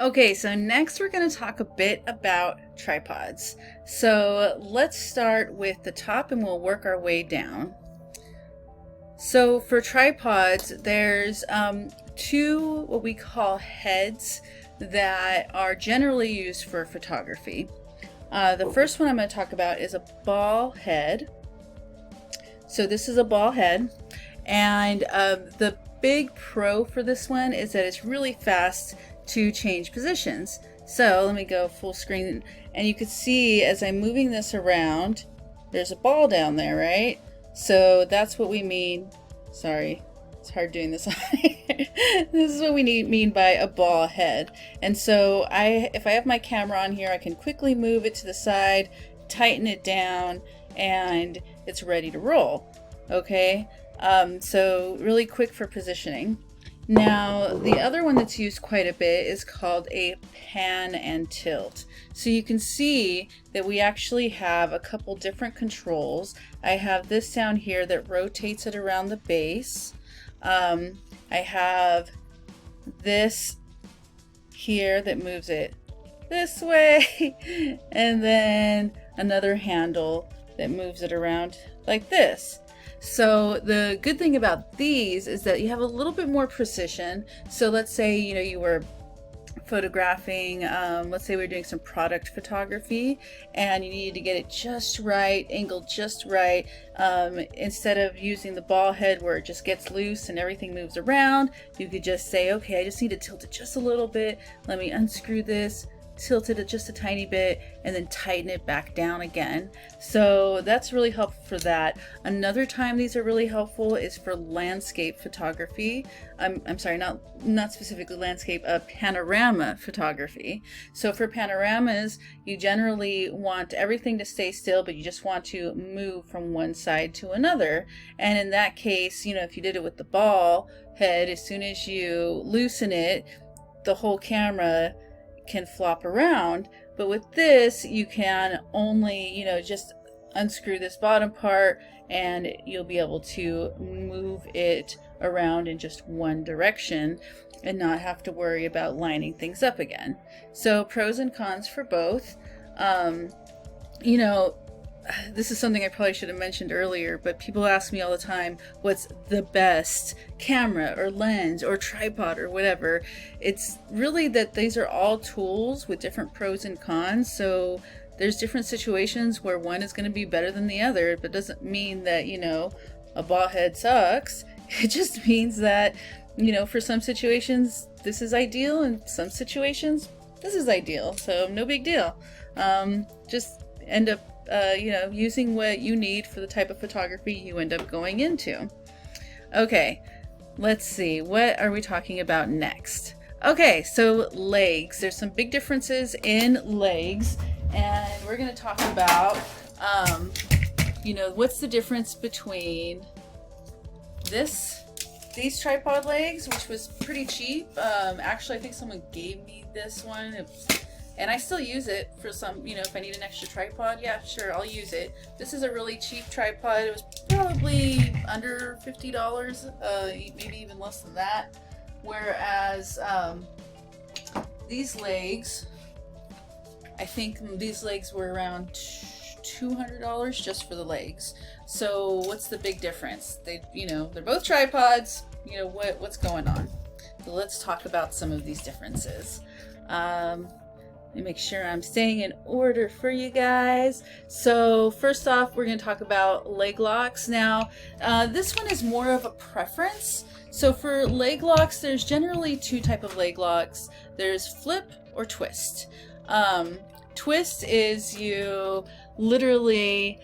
Okay, so next we're going to talk a bit about tripods. So let's start with the top and we'll work our way down. So for tripods, there's two what we call heads that are generally used for photography. The first one I'm going to talk about is a ball head. So this is a ball head, and the big pro for this one is that it's really fast to change positions. So let me go full screen, and you can see as I'm moving this around, there's a ball down there, right? So that's what we mean. Sorry, it's hard doing this. This is what we mean by a ball head. And so if I have my camera on here, I can quickly move it to the side, tighten it down, and it's ready to roll. Okay, so really quick for positioning. Now, the other one that's used quite a bit is called a pan and tilt. So you can see that we actually have a couple different controls. I have this down here that rotates it around the base. I have this here that moves it this way, and then another handle that moves it around like this. So the good thing about these is that you have a little bit more precision. So let's say, you were photographing, let's say we're doing some product photography and you needed to get it just right, angled just right. Instead of using the ball head where it just gets loose and everything moves around, you could just say, okay, I just need to tilt it just a little bit. Let me unscrew this, tilt it just a tiny bit, and then tighten it back down again. So that's really helpful for that. Another time these are really helpful is for landscape photography. I'm sorry, not specifically landscape, panorama photography. So for panoramas, you generally want everything to stay still, but you just want to move from one side to another. And in that case, if you did it with the ball head, as soon as you loosen it, the whole camera can flop around. But with this, you can only, just unscrew this bottom part and you'll be able to move it around in just one direction and not have to worry about lining things up again. So pros and cons for both. This is something I probably should have mentioned earlier, but people ask me all the time, what's the best camera or lens or tripod or whatever? It's really that these are all tools with different pros and cons. So there's different situations where one is going to be better than the other, but doesn't mean that, a ball head sucks. It just means that, for some situations, this is ideal, and some situations, this is ideal. So no big deal. Just end up using what you need for the type of photography you end up going into. Okay, let's see. What are we talking about next? Okay, so legs. There's some big differences in legs, and we're going to talk about, what's the difference between these tripod legs, which was pretty cheap. Actually, I think someone gave me this one. And I still use it for some, if I need an extra tripod, yeah, sure, I'll use it. This is a really cheap tripod. It was probably under $50, maybe even less than that. Whereas these legs, I think these legs were around $200 just for the legs. So what's the big difference? They're both tripods. What's going on? So let's talk about some of these differences. Let me make sure I'm staying in order for you guys. So first off, we're going to talk about leg locks. Now, this one is more of a preference. So for leg locks, there's generally two types of leg locks. There's flip or twist. Twist is you literally,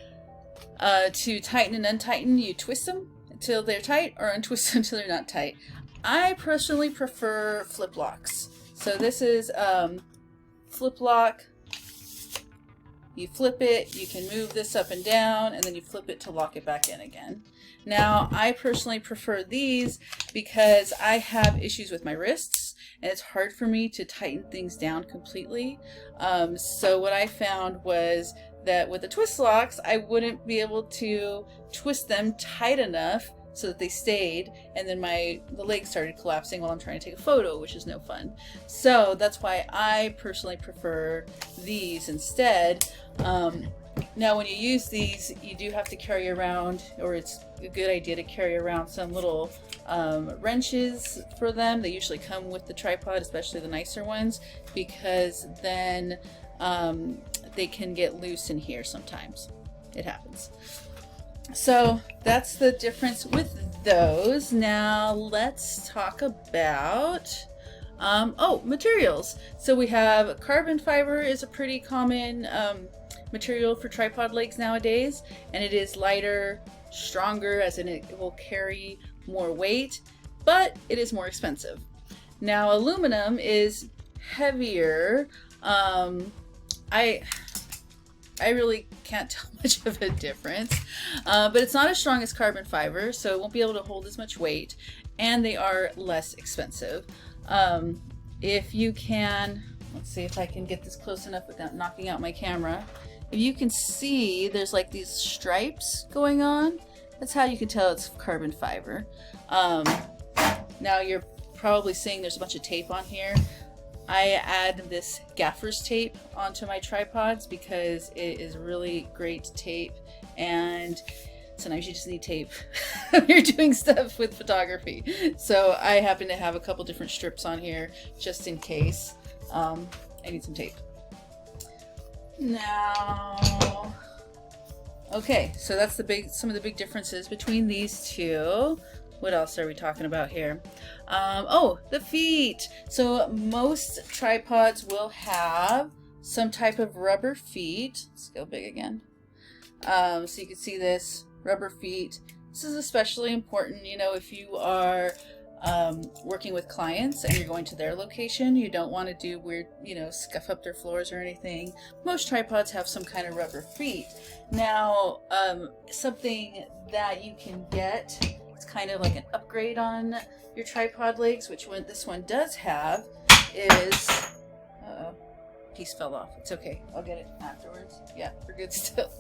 to tighten and untighten, you twist them until they're tight or untwist them until they're not tight. I personally prefer flip locks. So this is flip lock. You flip it, you can move this up and down, and then you flip it to lock it back in again. Now, I personally prefer these because I have issues with my wrists, and it's hard for me to tighten things down completely. So what I found was that with the twist locks, I wouldn't be able to twist them tight enough so that they stayed, and then the legs started collapsing while I'm trying to take a photo, which is no fun. So that's why I personally prefer these instead. Now when you use these, you do have to carry around, or it's a good idea to carry around some little wrenches for them. They usually come with the tripod, especially the nicer ones, because then they can get loose in here sometimes. It happens. So that's the difference with those. Now let's talk about materials. So we have carbon fiber is a pretty common material for tripod legs nowadays, and it is lighter, stronger, as in it will carry more weight, but it is more expensive. Now aluminum is heavier. I really can't tell much of a difference, but it's not as strong as carbon fiber, so it won't be able to hold as much weight, and they are less expensive. If you can, let's see if I can get this close enough without knocking out my camera. If you can see, there's like these stripes going on. That's how you can tell it's carbon fiber. Now you're probably seeing there's a bunch of tape on here. I add this gaffer's tape onto my tripods because it is really great tape, and sometimes you just need tape when you're doing stuff with photography. So I happen to have a couple different strips on here just in case. I need some tape. Now, okay, so that's some of the big differences between these two. What else are we talking about here? Oh, the feet. So most tripods will have some type of rubber feet. Let's go big again. So you can see this rubber feet. This is especially important, you know, if you are working with clients and you're going to their location. You don't want to do weird, you know, scuff up their floors or anything. Most tripods have some kind of rubber feet. Now, something that you can get, it's kind of like an upgrade on your tripod legs, which this one does have, is, uh-oh, piece fell off. It's okay, I'll get it afterwards. Yeah, we're good still.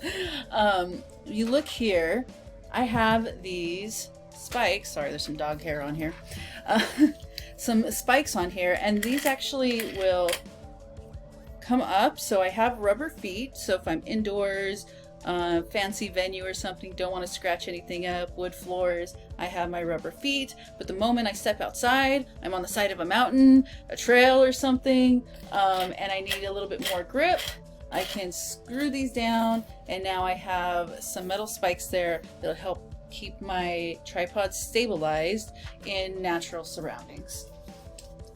You look here, I have these spikes. Sorry, there's some dog hair on here. Some spikes on here, and these actually will come up. So I have rubber feet. So if I'm indoors, fancy venue or something, don't want to scratch anything up, wood floors, I have my rubber feet. But the moment I step outside, I'm on the side of a mountain, a trail or something, and I need a little bit more grip, I can screw these down, and now I have some metal spikes there that'll help keep my tripod stabilized in natural surroundings.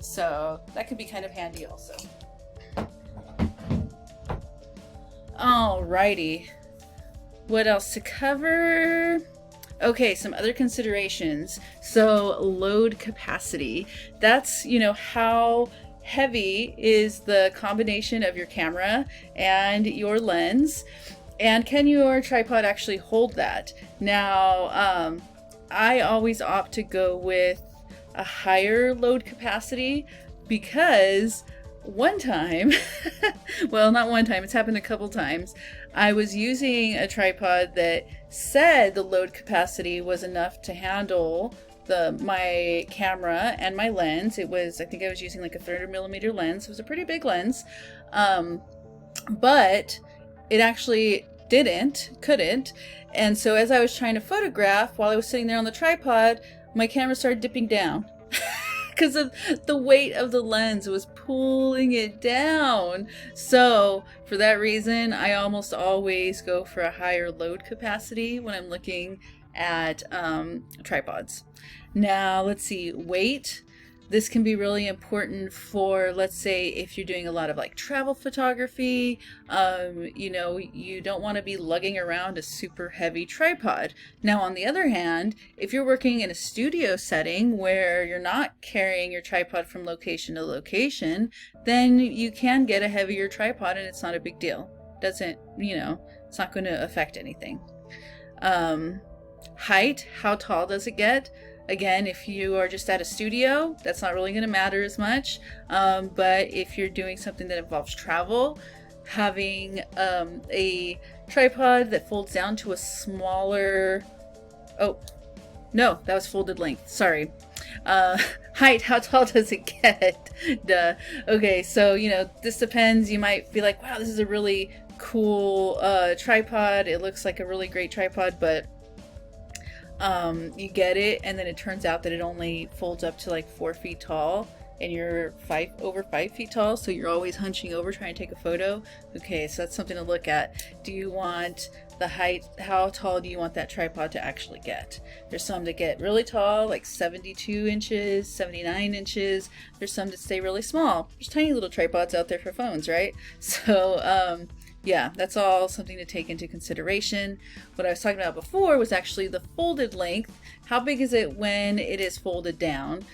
So that could be kind of handy also. Alrighty, what else to cover? Okay, some other considerations. So load capacity. That's, you know, how heavy is the combination of your camera and your lens, and can your tripod actually hold that? Now, I always opt to go with a higher load capacity because one time, well, not one time, it's happened a couple times, I was using a tripod that said the load capacity was enough to handle my camera and my lens. It was, I think I was using like a 300mm lens. It was a pretty big lens, but it actually couldn't. And so as I was trying to photograph while I was sitting there on the tripod, my camera started dipping down because of the weight of the lens. It was pulling it down. So for that reason, I almost always go for a higher load capacity when I'm looking at tripods. Now let's see, weight. This can be really important for, let's say, if you're doing a lot of like travel photography, you know, you don't want to be lugging around a super heavy tripod. Now, on the other hand, if you're working in a studio setting where you're not carrying your tripod from location to location, then you can get a heavier tripod and it's not a big deal. Doesn't, you know, it's not going to affect anything. Height, how tall does it get? Again, if you are just at a studio, that's not really going to matter as much. But if you're doing something that involves travel, having a tripod that folds down to a smaller... Oh, No, that was folded length. Sorry. Height, how tall does it get? Duh. Okay, so, you know, this depends. You might be like, wow, this is a really cool tripod. It looks like a really great tripod, but you get it, and then it turns out that it only folds up to like 4 feet tall, and you're over 5 feet tall, so you're always hunching over trying to take a photo. Okay, so that's something to look at. Do you want the height? How tall do you want that tripod to actually get? There's some that get really tall, like 72 inches, 79 inches. There's some that stay really small. There's tiny little tripods out there for phones, right? So yeah, that's all something to take into consideration. What I was talking about before was actually the folded length. How big is it when it is folded down?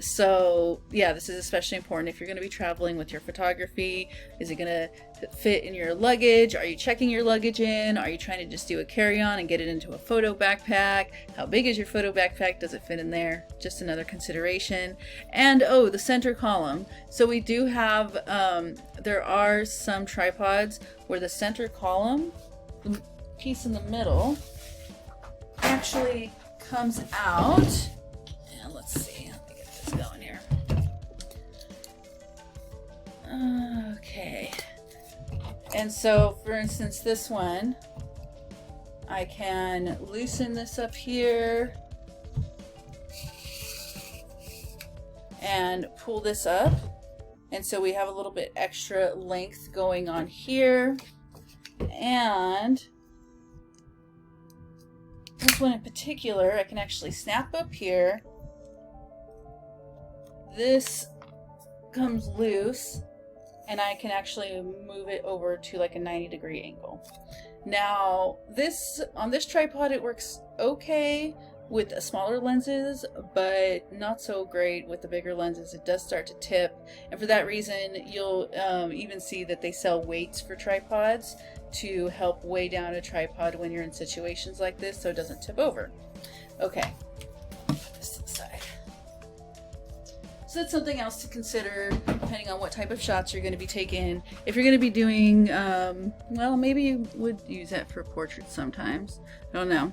So yeah, this is especially important if you're going to be traveling with your photography. Is it going to fit in your luggage? Are you checking your luggage in? Are you trying to just do a carry-on and get it into a photo backpack? How big is your photo backpack? Does it fit in there? Just another consideration. And oh, the center column. So we do have, there are some tripods where the center column, the piece in the middle, actually comes out. And let's see, let me get this going here. Okay. And so, for instance, this one, I can loosen this up here and pull this up. And so we have a little bit extra length going on here. And this one in particular, I can actually snap up here. This comes loose, and I can actually move it over to like a 90-degree angle. Now, on this tripod, it works okay with smaller lenses, but not so great with the bigger lenses. It does start to tip, and for that reason, you'll even see that they sell weights for tripods to help weigh down a tripod when you're in situations like this so it doesn't tip over. Okay, put this to the side. So that's something else to consider depending on what type of shots you're going to be taking. If you're going to be doing, well, maybe you would use that for portraits sometimes. I don't know.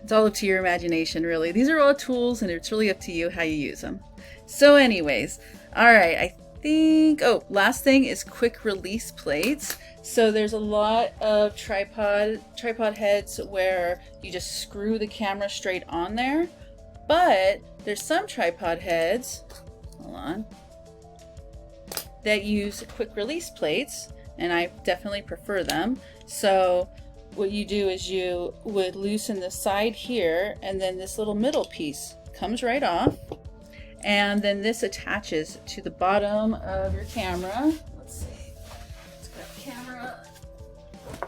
It's all up to your imagination, really. These are all tools, and it's really up to you how you use them. So anyways, all right, I think, oh, last thing is quick release plates. So there's a lot of tripod heads where you just screw the camera straight on there. But there's some tripod heads, hold on, that use quick release plates, and I definitely prefer them. So what you do is you would loosen the side here, and then this little middle piece comes right off, and then this attaches to the bottom of your camera. Let's see, let's grab the camera.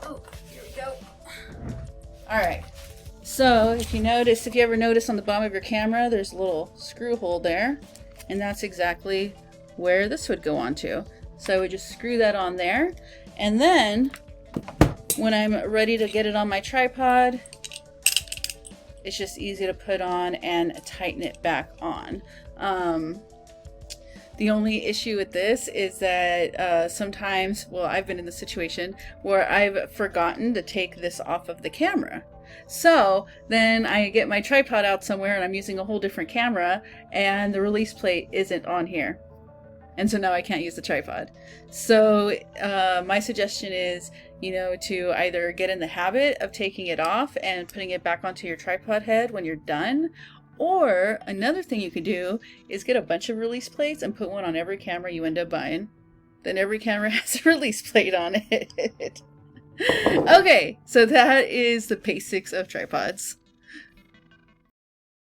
Oh, here we go. All right. So if you ever notice on the bottom of your camera, there's a little screw hole there, and that's exactly where this would go onto. So I would just screw that on there, and then when I'm ready to get it on my tripod, it's just easy to put on and tighten it back on. The only issue with this is that sometimes, well, I've been in the situation where I've forgotten to take this off of the camera. So then I get my tripod out somewhere and I'm using a whole different camera, and the release plate isn't on here. And so now I can't use the tripod. So my suggestion is, to either get in the habit of taking it off and putting it back onto your tripod head when you're done. Or another thing you could do is get a bunch of release plates and put one on every camera you end up buying. Then every camera has a release plate on it. Okay, so that is the basics of tripods.